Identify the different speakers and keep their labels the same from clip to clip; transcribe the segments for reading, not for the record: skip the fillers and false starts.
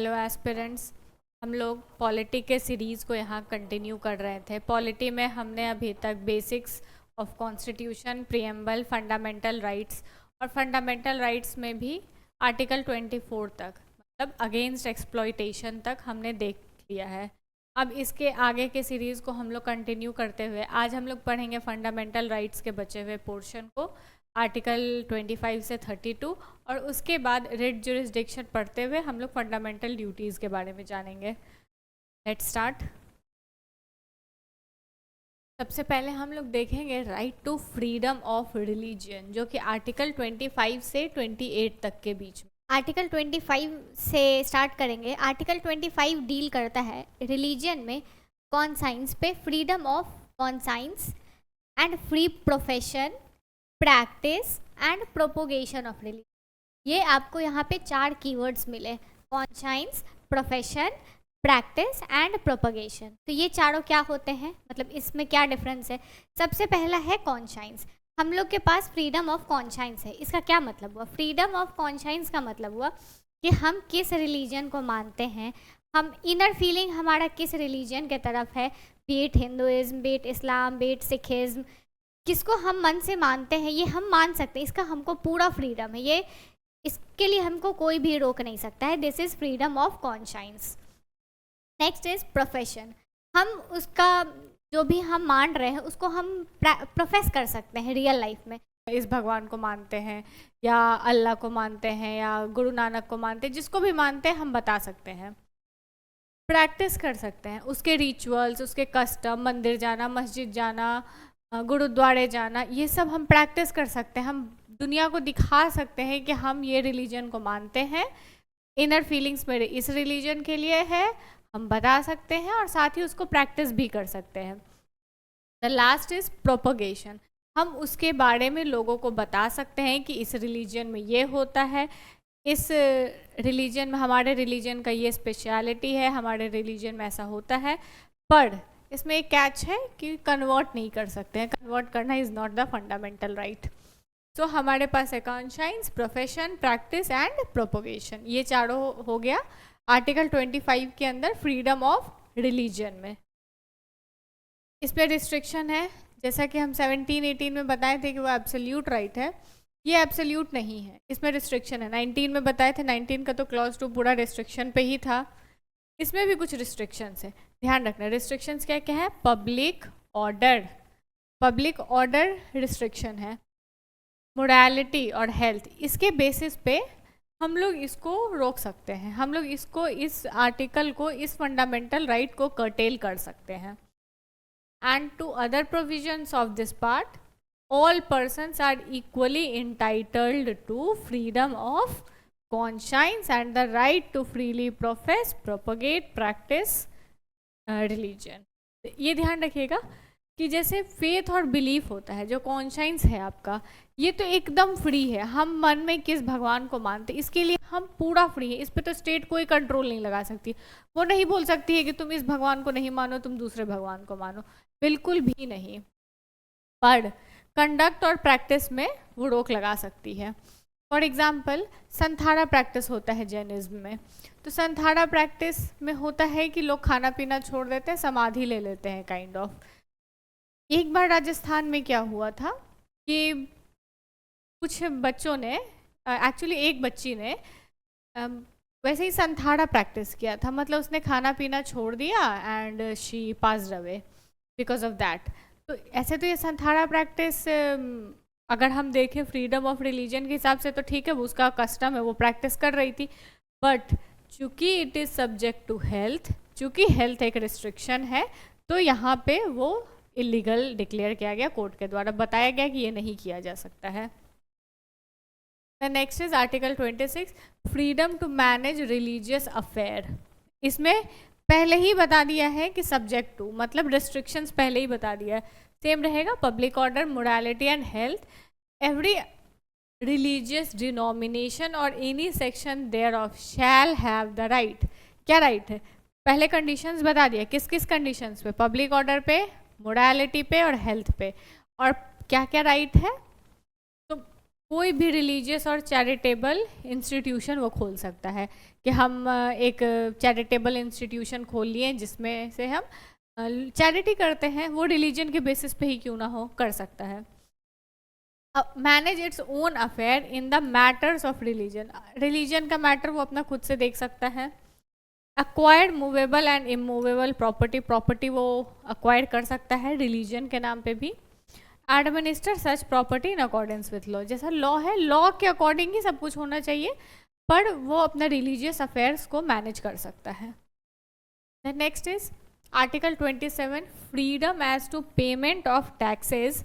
Speaker 1: Hello aspirants. हम लोग polity के सीरीज़ को यहाँ कंटिन्यू कर रहे थे। पॉलिटी में हमने अभी तक basics of constitution, preamble, fundamental rights और फंडामेंटल राइट्स में भी आर्टिकल 24 तक, मतलब अगेंस्ट एक्सप्लॉइटेशन तक हमने देख लिया है। अब इसके आगे के सीरीज़ को हम लोग कंटिन्यू करते हुए आज हम लोग पढ़ेंगे फंडामेंटल राइट्स के बचे हुए पोर्शन को, आर्टिकल 25 से 32, और उसके बाद रिट जुरिस्डिक्शन पढ़ते हुए हम लोग फंडामेंटल ड्यूटीज़ के बारे में जानेंगे। Let's start. सबसे पहले हम लोग देखेंगे right to freedom of religion, जो कि आर्टिकल 25 से 28 तक के बीच में।
Speaker 2: आर्टिकल 25 से स्टार्ट करेंगे। आर्टिकल 25 डील करता है रिलीजन में कॉन्साइंस पे, freedom of conscience and free profession, practice and propagation of religion. ये आपको यहाँ पे 4 कीवर्ड्स मिले, conscience, profession, practice and propagation. तो ये चारों क्या होते हैं, मतलब इसमें क्या डिफरेंस है। सबसे पहला है कॉन्साइंस। हम लोग के पास फ्रीडम ऑफ कॉन्साइंस है। इसका क्या मतलब हुआ? फ्रीडम ऑफ कॉन्साइंस का मतलब हुआ कि हम किस रिलीजन को मानते हैं, हम इनर फीलिंग हमारा किस रिलीजन के तरफ है, बीट हिंदुइज्म, बीट इस्लाम, बीट सिखिज्म, किसको हम मन से मानते हैं ये हम मान सकते हैं। इसका हमको पूरा फ्रीडम है, ये इसके लिए हमको कोई भी रोक नहीं सकता है। This is freedom of conscience. Next is profession. हम उसका जो भी हम मान रहे हैं उसको हम प्रोफेस कर सकते हैं रियल लाइफ में।
Speaker 1: इस भगवान को मानते हैं या अल्लाह को मानते हैं या गुरु नानक को मानते हैं, जिसको भी मानते हैं हम बता सकते हैं। प्रैक्टिस कर सकते हैं उसके रिचुअल्स, उसके कस्टम, मंदिर जाना, मस्जिद जाना, गुरुद्वारे जाना, ये सब हम प्रैक्टिस कर सकते हैं। हम दुनिया को दिखा सकते हैं कि हम ये रिलीजन को मानते हैं, इनर फीलिंग्स मेरे इस रिलीजन के लिए है, हम बता सकते हैं और साथ ही उसको प्रैक्टिस भी कर सकते हैं। The last is propagation. हम उसके बारे में लोगों को बता सकते हैं कि इस रिलीजन में ये होता है, इस रिलीजन में, हमारे रिलीजन का ये स्पेशलिटी है, हमारे रिलीजन में ऐसा होता है। पर इसमें एक कैच है कि कन्वर्ट नहीं कर सकते हैं। कन्वर्ट करना is not the fundamental right. So हमारे पास है conscience, profession, practice and propagation. ये चारों हो गया आर्टिकल 25 के अंदर फ्रीडम ऑफ रिलीजन में। इसमें रिस्ट्रिक्शन है, जैसा कि हम 17-18 में बताए थे कि वो एब्सोल्यूट राइट है, ये एब्सोल्यूट नहीं है, इसमें रिस्ट्रिक्शन है। 19 में बताए थे, 19 का तो क्लॉज 2 पूरा रिस्ट्रिक्शन पे ही था। इसमें भी कुछ रिस्ट्रिक्शंस है, ध्यान रखना। रिस्ट्रिक्शंस क्या क्या है? Public order, public order restriction है, मोरालिटी और हेल्थ, इसके बेसिस पे हम लोग इसको रोक सकते हैं। हम लोग इसको, इस आर्टिकल को, इस फंडामेंटल राइट को कर्टेल कर सकते हैं। And to other provisions of this part, all persons are equally entitled to freedom of conscience and the right to freely profess, propagate, practice religion. ये ध्यान रखिएगा कि जैसे फेथ और बिलीफ होता है, जो कॉन्साइंस है आपका, ये तो एकदम फ्री है। हम मन में किस भगवान को मानते, इसके लिए हम पूरा फ्री है। इस पे तो स्टेट कोई कंट्रोल नहीं लगा सकती। वो नहीं बोल सकती है कि तुम इस भगवान को नहीं मानो, तुम दूसरे भगवान को मानो, बिल्कुल भी नहीं। पर कंडक्ट और प्रैक्टिस में वो रोक लगा सकती है। फॉर एग्जाम्पल, संथारा प्रैक्टिस होता है जैनिज्म में। तो संथारा प्रैक्टिस में होता है कि लोग खाना पीना छोड़ देते हैं, समाधि ले लेते हैं काइंड ऑफ। एक बार राजस्थान में क्या हुआ था कि कुछ बच्चों ने, एक्चुअली एक बच्ची ने वैसे ही संथारा प्रैक्टिस किया था, मतलब उसने खाना पीना छोड़ दिया and she passed away because of that. तो ऐसे तो ये संथारा प्रैक्टिस अगर हम देखें फ्रीडम ऑफ रिलीजन के हिसाब से तो ठीक है, वो उसका कस्टम है, वो प्रैक्टिस कर रही थी। बट चूँकि it is subject to health, चूँकि हेल्थ एक रिस्ट्रिक्शन है, तो यहाँ पे वो इलीगल डिक्लेयर किया गया, कोर्ट के द्वारा बताया गया कि ये नहीं किया जा सकता है। Next is article 26, freedom to manage religious affair. इसमें पहले ही बता दिया है कि सब्जेक्ट टू, मतलब रिस्ट्रिक्शंस पहले ही बता दिया है, सेम रहेगा। Public order, morality and health, every religious denomination और any section thereof shall have the right. क्या राइट है? पहले कंडीशंस बता दिया, किस किस कंडीशंस पे? पब्लिक ऑर्डर पे, मोरालिटी पे और हेल्थ पे। और क्या क्या राइट है? तो कोई भी रिलीजियस और चैरिटेबल इंस्टीट्यूशन वो खोल सकता है कि हम एक चैरिटेबल इंस्टीट्यूशन खोल लिए जिसमें से हम चैरिटी करते हैं, वो रिलीजन के बेसिस पे ही क्यों ना हो, कर सकता है। Manage its own affair in the matters of religion, religion का मैटर वो अपना खुद से देख सकता है। Acquired movable and immovable property, property वो अक्वायर कर सकता है रिलीजन के नाम पे भी। Administer such property in accordance with law, जैसा लॉ है लॉ के अकॉर्डिंग ही सब कुछ होना चाहिए, पर वो अपना रिलीजियस अफेयर्स को मैनेज कर सकता है। Next is article 27, freedom as to payment of taxes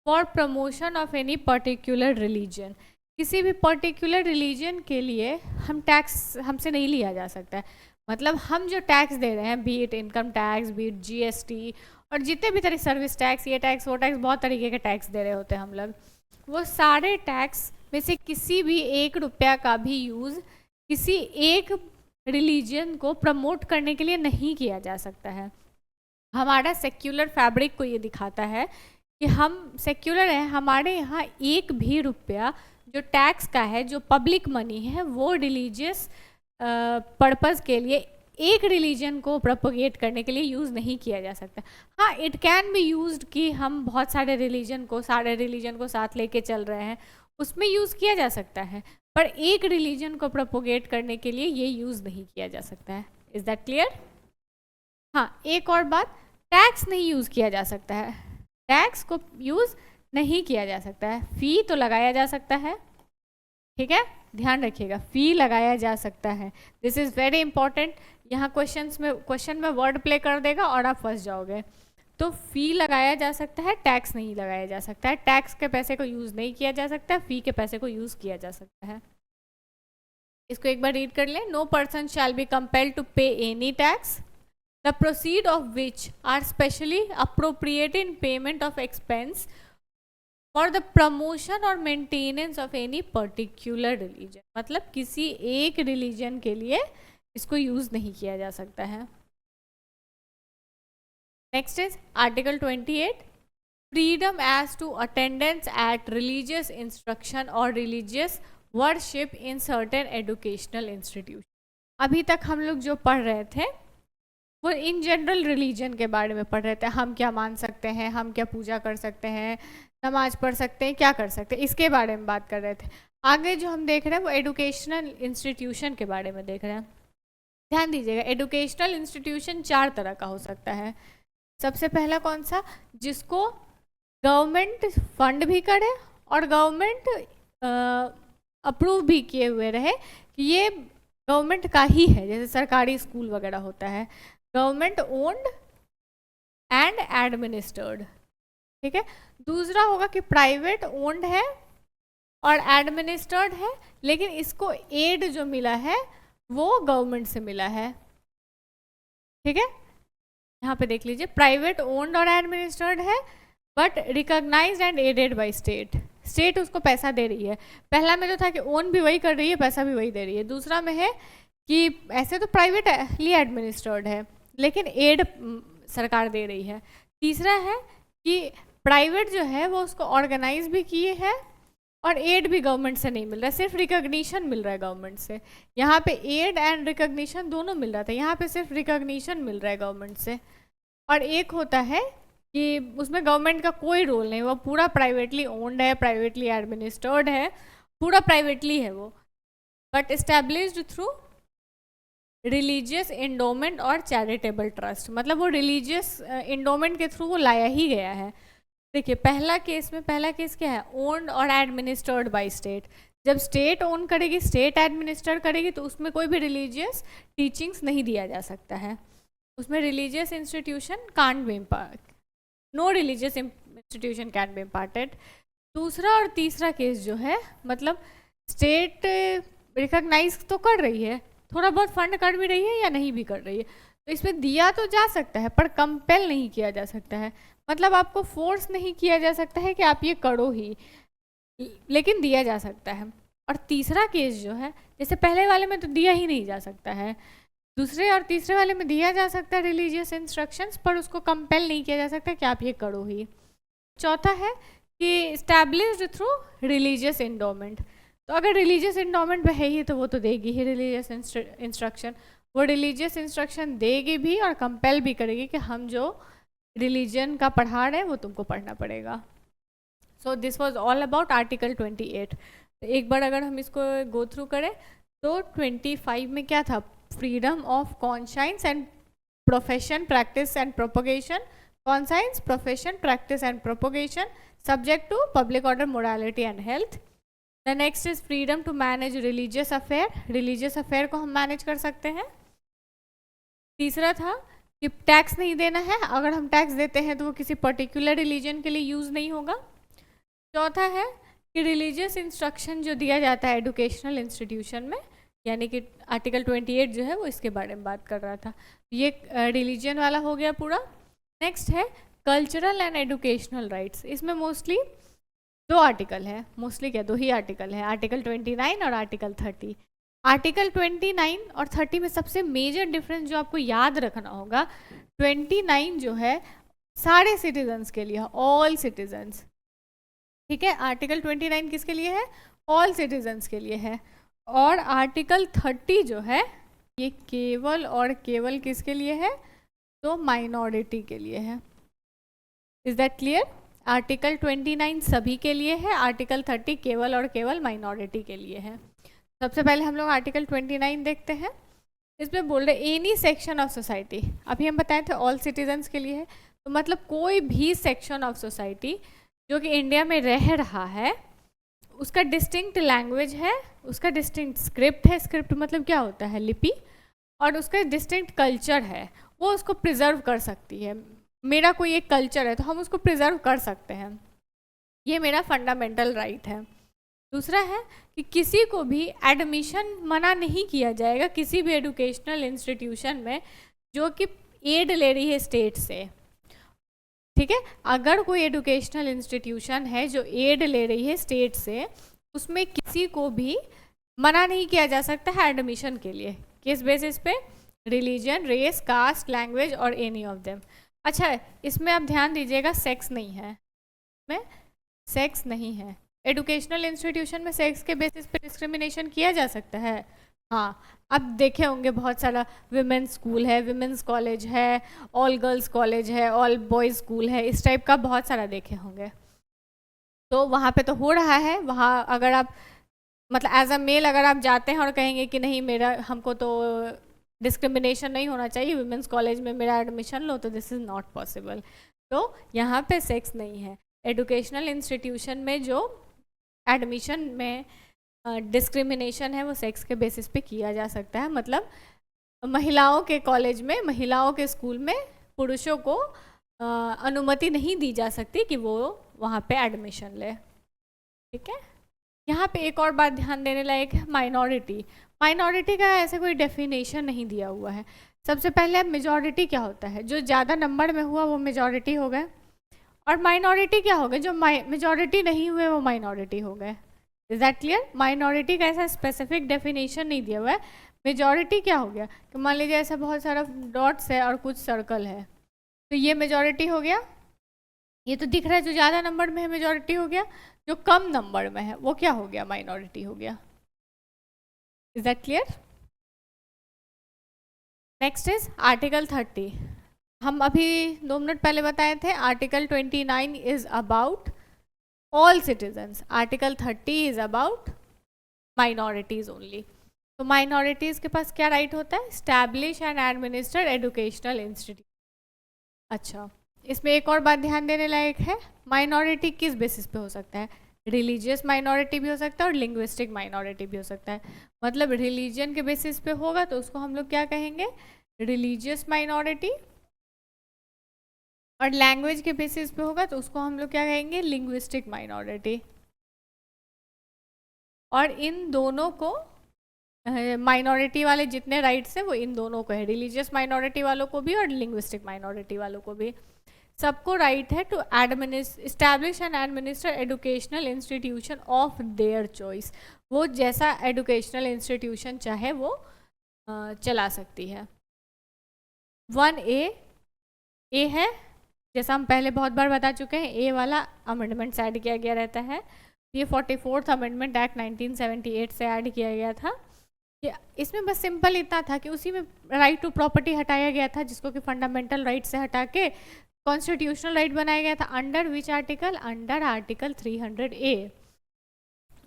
Speaker 1: for promotion of any particular religion, किसी भी पर्टिकुलर रिलीजन के लिए हम टैक्स हमसे नहीं लिया जा सकता है। मतलब हम जो टैक्स दे रहे हैं, B it income tax, B it GST और जितने भी तरह सर्विस टैक्स, ये टैक्स वो टैक्स, बहुत तरीके के टैक्स दे रहे होते हैं हम लोग, वो सारे टैक्स में से किसी भी 1 रुपया का भी यूज़ किसी एक रिलीजन को प्रमोट करने के लिए नहीं किया जा सकता है। हमारा सेक्युलर फैब्रिक को ये दिखाता है कि हम सेक्युलर हैं, हमारे यहाँ 1 भी रुपया जो टैक्स का है, जो पब्लिक मनी है, वो रिलीजियस पर्पस के लिए एक रिलीजन को प्रोपोगेट करने के लिए यूज़ नहीं किया जा सकता। हाँ, इट कैन बी यूज्ड कि हम बहुत सारे रिलीजन को साथ लेके चल रहे हैं, उसमें यूज़ किया जा सकता है, पर एक रिलीजन को प्रोपोगेट करने के लिए ये यूज़ नहीं किया जा सकता है। Is that clear? हाँ, एक और बात, टैक्स नहीं यूज़ किया जा सकता है, टैक्स को यूज़ नहीं किया जा सकता है। फ़ी तो लगाया जा सकता है, ठीक है, ध्यान रखिएगा, फ़ी लगाया जा सकता है, दिस इज़ वेरी इंपॉर्टेंट। यहाँ क्वेश्चन में वर्ड प्ले कर देगा और आप फंस जाओगे। तो फ़ी लगाया जा सकता है, टैक्स नहीं लगाया जा सकता है, टैक्स के पैसे को यूज़ नहीं किया जा सकता है, फ़ी के पैसे को यूज़ किया जा सकता है। इसको एक बार रीड कर लें। No person shall be compelled to pay any tax the proceed of which are specially appropriated in payment of expense for the promotion और maintenance of any particular religion, मतलब किसी एक रिलीजन के लिए इसको यूज़ नहीं किया जा सकता है। Next is article 28, freedom as to attendance at religious instruction और religious worship in certain educational institution. अभी तक हम लोग जो पढ़ रहे थे वो इन जनरल रिलीजन के बारे में पढ़ रहे थे, हम क्या मान सकते हैं, हम क्या पूजा कर सकते हैं, नमाज पढ़ सकते हैं, क्या कर सकते हैं, इसके बारे में बात कर रहे थे। आगे जो हम देख रहे हैं वो एजुकेशनल इंस्टीट्यूशन के बारे में देख रहे हैं। ध्यान दीजिएगा, एजुकेशनल इंस्टीट्यूशन 4 तरह का हो सकता है। सबसे पहला कौन सा, जिसको गवर्नमेंट फंड भी करे और गवर्नमेंट अप्रूव भी किए हुए रहे कि ये गवर्नमेंट का ही है, जैसे सरकारी स्कूल वगैरह होता है, गवर्नमेंट ओन्ड एंड एडमिनिस्टर्ड, ठीक है। दूसरा होगा कि प्राइवेट ओन्ड है और एडमिनिस्टर्ड है, लेकिन इसको एड जो मिला है वो गवर्नमेंट से मिला है, ठीक है। यहाँ पे देख लीजिए, प्राइवेट ओन्ड और एडमिनिस्टर्ड है but recognized and aided by state, state उसको पैसा दे रही है। पहला में जो था कि ओन भी वही कर रही है, पैसा भी वही दे रही है। दूसरा में है कि ऐसे तो प्राइवेटली एडमिनिस्टर्ड है लेकिन एड सरकार दे रही है। तीसरा है कि प्राइवेट जो है वो उसको ऑर्गेनाइज भी किए है और एड भी गवर्नमेंट से नहीं मिल रहा है, सिर्फ रिकॉग्निशन मिल रहा है गवर्नमेंट से। यहाँ पे एड एंड रिकॉग्निशन दोनों मिल रहा था, यहाँ पे सिर्फ रिकॉग्निशन मिल रहा है गवर्नमेंट से। और एक होता है कि उसमें गवर्नमेंट का कोई रोल नहीं, वो पूरा प्राइवेटली ओन्ड है, प्राइवेटली एडमिनिस्टर्ड है, पूरा प्राइवेटली है वो, but established through religious endowment और चैरिटेबल ट्रस्ट, मतलब वो रिलीजियस इंडोमेंट के थ्रू वो लाया ही गया है। देखिए पहला केस क्या है, ओन्ड और एडमिनिस्टर्ड बाय स्टेट। जब स्टेट ओन करेगी, स्टेट एडमिनिस्टर करेगी, तो उसमें कोई भी रिलीजियस टीचिंग्स नहीं दिया जा सकता है, उसमें religious institution can't be no religious institution can be imparted. दूसरा और तीसरा केस जो है, मतलब स्टेट रिकॉग्नाइज तो कर रही है, थोड़ा बहुत फंड कर भी रही है या नहीं भी कर रही है, तो इसमें दिया तो जा सकता है पर कंपेल नहीं किया जा सकता है, मतलब आपको फोर्स नहीं किया जा सकता है कि आप ये करो ही, लेकिन दिया जा सकता है। और तीसरा केस जो है, जैसे पहले वाले में तो दिया ही नहीं जा सकता है, दूसरे और तीसरे वाले में दिया जा सकता है रिलीजियस इंस्ट्रक्शंस, पर उसको कंपेल नहीं किया जा सकता कि आप ये करो ही। चौथा है कि इस्टेब्लिश्ड थ्रू रिलीजियस इंडोमेंट। तो अगर रिलीजियस इंडोमेंट है ही तो वो तो देगी ही रिलीजियस इंस्ट्रक्शन, वो रिलीजियस इंस्ट्रक्शन देगी भी और कंपेल भी करेगी कि हम जो रिलीजन का पढ़ा रहे हैं वो तुमको पढ़ना पड़ेगा। So this was all about article 28। एक बार अगर हम इसको गो थ्रू करें तो 25 में क्या था, freedom of conscience and profession, practice and propagation, conscience, profession, practice and propagation, subject to public order, morality and health. The next is freedom to manage religious affair, religious affair को हम manage कर सकते हैं। तीसरा था कि tax नहीं देना है, अगर हम टैक्स देते हैं तो वो किसी पर्टिकुलर रिलीजन के लिए यूज़ नहीं होगा। चौथा है कि रिलीजियस इंस्ट्रक्शन जो दिया जाता है एजुकेशनल इंस्टीट्यूशन में, यानी कि आर्टिकल 28 जो है वो इसके बारे में बात कर रहा था। ये रिलीजन वाला हो गया पूरा। नेक्स्ट है कल्चरल एंड एजुकेशनल राइट्स। इसमें मोस्टली दो आर्टिकल है, मोस्टली क्या दो ही आर्टिकल है, आर्टिकल 29 और आर्टिकल 30। आर्टिकल 29 और 30 में सबसे मेजर डिफरेंस जो आपको याद रखना होगा, 29 जो है सारे सिटीजन्स के लिए, ऑल सिटीजन्स, ठीक है। आर्टिकल 29 किसके लिए है, ऑल सिटीजन्स के लिए है। और आर्टिकल 30 जो है ये केवल और केवल किसके लिए है, तो माइनॉरिटी के लिए है। Is that clear? आर्टिकल 29 सभी के लिए है, आर्टिकल 30 केवल और केवल माइनॉरिटी के लिए है। सबसे पहले हम लोग आर्टिकल 29 देखते हैं। इसमें बोल रहे एनी सेक्शन ऑफ सोसाइटी, अभी हम बताए थे ऑल सिटीजन्स के लिए है, तो मतलब कोई भी सेक्शन ऑफ सोसाइटी जो कि इंडिया में रह रहा है, उसका डिस्टिंक्ट लैंग्वेज है, उसका डिस्टिंक्ट स्क्रिप्ट है, स्क्रिप्ट मतलब क्या होता है, लिपि, और उसका डिस्टिंक्ट कल्चर है, वो उसको प्रिजर्व कर सकती है। मेरा कोई एक कल्चर है तो हम उसको प्रिजर्व कर सकते हैं, ये मेरा फंडामेंटल राइट है। दूसरा है कि किसी को भी एडमिशन मना नहीं किया जाएगा किसी भी एजुकेशनल इंस्टीट्यूशन में जो कि एड ले रही है स्टेट से, ठीक है। अगर कोई एजुकेशनल इंस्टीट्यूशन है जो एड ले रही है स्टेट से, उसमें किसी को भी मना नहीं किया जा सकता है एडमिशन के लिए, किस बेसिस पे, रिलीजन, रेस, कास्ट, लैंग्वेज और एनी ऑफ देम। अच्छा, इसमें आप ध्यान दीजिएगा सेक्स नहीं है, इसमें सेक्स नहीं है। एजुकेशनल इंस्टीट्यूशन में सेक्स के बेसिस पे डिस्क्रिमिनेशन किया जा सकता है, हाँ। अब देखे होंगे बहुत सारा विमेंस स्कूल है, विमेंस कॉलेज है, ऑल गर्ल्स कॉलेज है, ऑल बॉयज़ स्कूल है, इस टाइप का बहुत सारा देखे होंगे। तो वहाँ पे तो हो रहा है, वहाँ अगर आप मतलब एज अ मेल अगर आप जाते हैं और कहेंगे कि नहीं मेरा, हमको तो डिस्क्रिमिनेशन नहीं होना चाहिए, विमेंस कॉलेज में मेरा एडमिशन लो, तो दिस इज़ नॉट पॉसिबल। तो यहाँ पे सेक्स नहीं है। एजुकेशनल इंस्टीट्यूशन में जो एडमिशन में डिस्क्रिमिनेशन है वो सेक्स के बेसिस पे किया जा सकता है, मतलब महिलाओं के कॉलेज में, महिलाओं के स्कूल में पुरुषों को अनुमति नहीं दी जा सकती कि वो वहाँ पे एडमिशन ले, ठीक है। यहाँ पे एक और बात ध्यान देने लायक है, माइनॉरिटी। माइनॉरिटी का ऐसे कोई डेफिनेशन नहीं दिया हुआ है। सबसे पहले मेजॉरिटी क्या होता है, जो ज़्यादा नंबर में हुआ वो मेजॉरिटी हो गए, और माइनॉरिटी क्या हो गए, जो मेजॉरिटी नहीं हुए वो माइनॉरिटी हो गए। Is that clear? माइनॉरिटी का ऐसा स्पेसिफिक डेफिनेशन नहीं दिया हुआ है। मेजॉरिटी क्या हो गया कि मान लीजिए ऐसा बहुत सारा डॉट्स है और कुछ सर्कल है, तो ये मेजॉरिटी हो गया। ये तो दिख रहा है जो ज़्यादा नंबर में है मेजॉरिटी हो गया, जो कम नंबर में है वो क्या हो गया, माइनॉरिटी हो गया। Is that clear? Next is article 30। हम अभी 2 मिनट पहले बताए थे article 29 is about all citizens, article 30 is about minorities only. तो माइनॉरिटीज के पास क्या राइट होता है, establish and administer educational institute. अच्छा, इसमें एक और बात ध्यान देने लायक है, माइनॉरिटी किस बेसिस पे हो सकता है, रिलीजियस माइनॉरिटी भी हो सकता है और लिंग्विस्टिक माइनॉरिटी भी हो सकता है। मतलब रिलीजन के बेसिस पे होगा तो उसको हम लोग क्या कहेंगे, रिलीजियस माइनॉरिटी, और लैंग्वेज के बेसिस पे होगा तो उसको हम लोग क्या कहेंगे, लिंग्विस्टिक माइनॉरिटी। और इन दोनों को माइनॉरिटी वाले जितने राइट्स हैं वो इन दोनों को है, रिलीजियस माइनॉरिटी वालों को भी और लिंग्विस्टिक माइनॉरिटी वालों को भी। सबको राइट है to establish and administer educational institution of their choice. वो जैसा एजुकेशनल इंस्टीट्यूशन चाहे वो चला सकती है। 1A है जैसा हम पहले बहुत बार बता चुके हैं, ए वाला अमेंडमेंट्स ऐड किया गया रहता है। ये 44th अमेंडमेंट एक्ट 1978 से ऐड किया गया था। इसमें बस सिंपल इतना था कि उसी में राइट टू प्रॉपर्टी हटाया गया था, जिसको कि फंडामेंटल राइट से हटा के कॉन्स्टिट्यूशनल राइट बनाया गया था। Under which article? Under article 300A।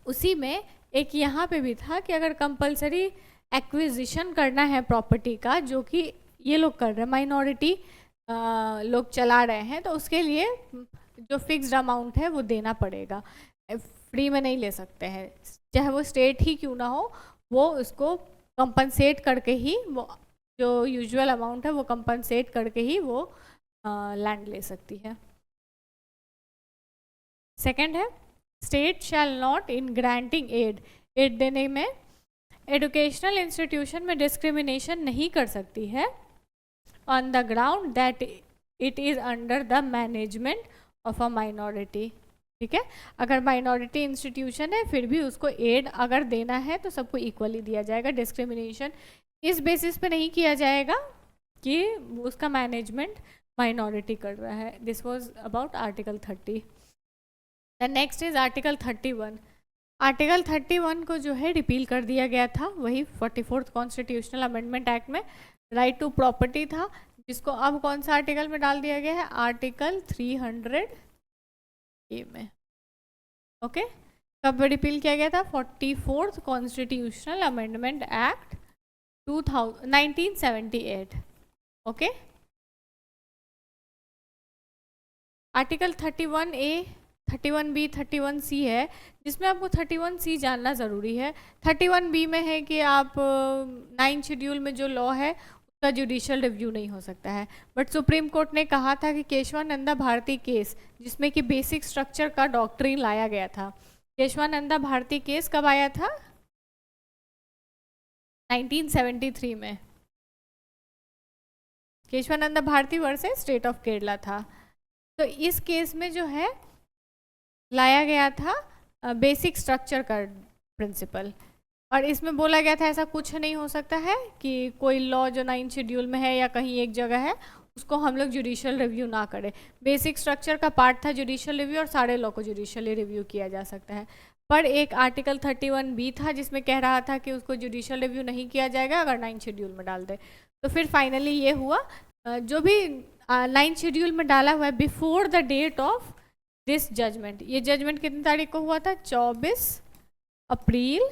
Speaker 1: उसी में एक यहाँ पे भी था कि अगर कंपलसरी एक्विजिशन करना है प्रॉपर्टी का, जो कि ये लोग कर रहे हैं, माइनॉरिटी लोग चला रहे हैं, तो उसके लिए जो फिक्स्ड अमाउंट है वो देना पड़ेगा, फ्री में नहीं ले सकते हैं। चाहे वो स्टेट ही क्यों ना हो, वो उसको कंपनसेट करके ही, वो जो यूजुअल अमाउंट है वो कंपनसेट करके ही वो लैंड ले सकती है। सेकंड है, state shall not in granting aid देने में एजुकेशनल इंस्टीट्यूशन में डिस्क्रिमिनेशन नहीं कर सकती है on the ground that it is under the management of a minority. ठीक है, अगर माइनॉरिटी इंस्टीट्यूशन है फिर भी उसको एड अगर देना है तो सबको इक्वली दिया जाएगा। डिस्क्रिमिनेशन इस बेसिस पे नहीं किया जाएगा कि उसका मैनेजमेंट माइनॉरिटी कर रहा है। This was about article 30। The next is article 31। Article 31 को जो है रिपील कर दिया गया था, वही 44th कॉन्स्टिट्यूशनल अमेंडमेंट एक्ट में राइट टू प्रॉपर्टी था, जिसको अब कौन सा आर्टिकल में डाल दिया गया है? आर्टिकल 300A में। ओके, कब रिपील किया गया था? 44th constitutional amendment act 1978। Okay, article 31A, 31B, 31C है, जिसमें आपको 31C जानना ज़रूरी है। 31B में है कि आप 9 शेड्यूल में जो लॉ है उसका जुडिशियल रिव्यू नहीं हो सकता है, बट सुप्रीम कोर्ट ने कहा था कि केशवानंदा भारती केस, जिसमें कि बेसिक स्ट्रक्चर का डॉक्ट्रिन लाया गया था, केशवानंदा भारती केस कब आया था? 1973 में। Kesavananda Bharati versus state of Kerala था। तो इस केस में जो है लाया गया था बेसिक स्ट्रक्चर का प्रिंसिपल, और इसमें बोला गया था ऐसा कुछ नहीं हो सकता है कि कोई लॉ जो 9 शेड्यूल में है या कहीं एक जगह है उसको हम लोग जुडिशियल रिव्यू ना करें। बेसिक स्ट्रक्चर का पार्ट था जुडिशियल रिव्यू, और सारे लॉ को जुडिशियली रिव्यू किया जा सकता है। पर एक आर्टिकल 31B था जिसमें कह रहा था कि उसको जुडिशियल रिव्यू नहीं किया जाएगा अगर 9 शेड्यूल में डाल दे। तो फिर फाइनली ये हुआ, जो भी 9 शेड्यूल में डाला हुआ है before the date of this judgment. ये जजमेंट कितनी तारीख को हुआ था? 24 अप्रैल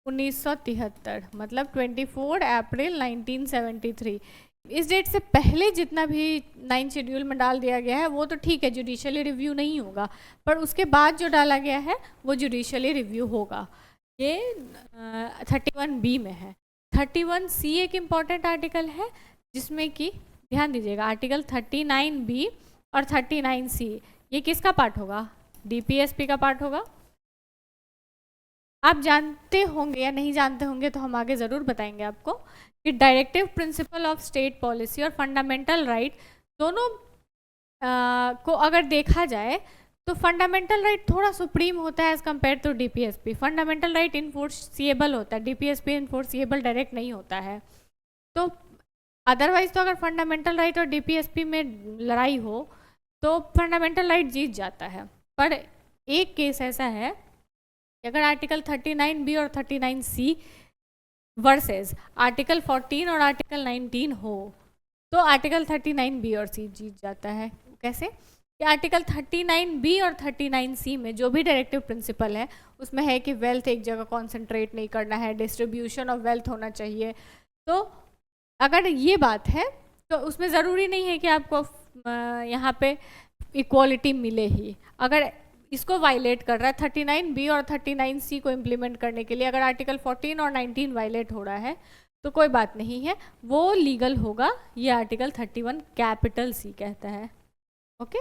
Speaker 1: 1973, मतलब 24 अप्रैल 1973। इस डेट से पहले जितना भी 9 शेड्यूल में डाल दिया गया है वो तो ठीक है, जुडिशियली रिव्यू नहीं होगा, पर उसके बाद जो डाला गया है वो जुडिशियली रिव्यू होगा। ये 31B में है। 31C एक इम्पॉर्टेंट आर्टिकल है जिसमें कि ध्यान दीजिएगा, आर्टिकल 39B और 39C ये किसका पार्ट होगा? DPSP का पार्ट होगा। आप जानते होंगे या नहीं जानते होंगे तो हम आगे ज़रूर बताएंगे आपको कि directive principle of state policy और फंडामेंटल राइट दोनों को अगर देखा जाए तो फंडामेंटल राइट थोड़ा सुप्रीम होता है as compare to DPSP। Fundamental right enforceable होता है, DPSP इन्फोर्सिएबल डायरेक्ट नहीं होता है। तो अदरवाइज तो अगर फंडामेंटल राइट और DPSP में लड़ाई हो तो फंडामेंटल राइट जीत जाता है। पर एक केस ऐसा है कि अगर आर्टिकल 39B और 39C वर्सेस आर्टिकल 14 और आर्टिकल 19 हो तो आर्टिकल 39B और C जीत जाता है। कैसे? कि आर्टिकल 39B और 39C में जो भी डायरेक्टिव प्रिंसिपल है उसमें है कि वेल्थ एक जगह कॉन्सेंट्रेट नहीं करना है, डिस्ट्रीब्यूशन ऑफ वेल्थ होना चाहिए। तो अगर ये बात है तो उसमें ज़रूरी नहीं है कि आपको यहाँ पे इक्वालिटी मिले ही। अगर इसको वायलेट कर रहा है 39B और 39C को इम्प्लीमेंट करने के लिए, अगर आर्टिकल 14 और 19 वायलेट हो रहा है तो कोई बात नहीं है, वो लीगल होगा। ये आर्टिकल 31 कैपिटल C कहता है। ओके।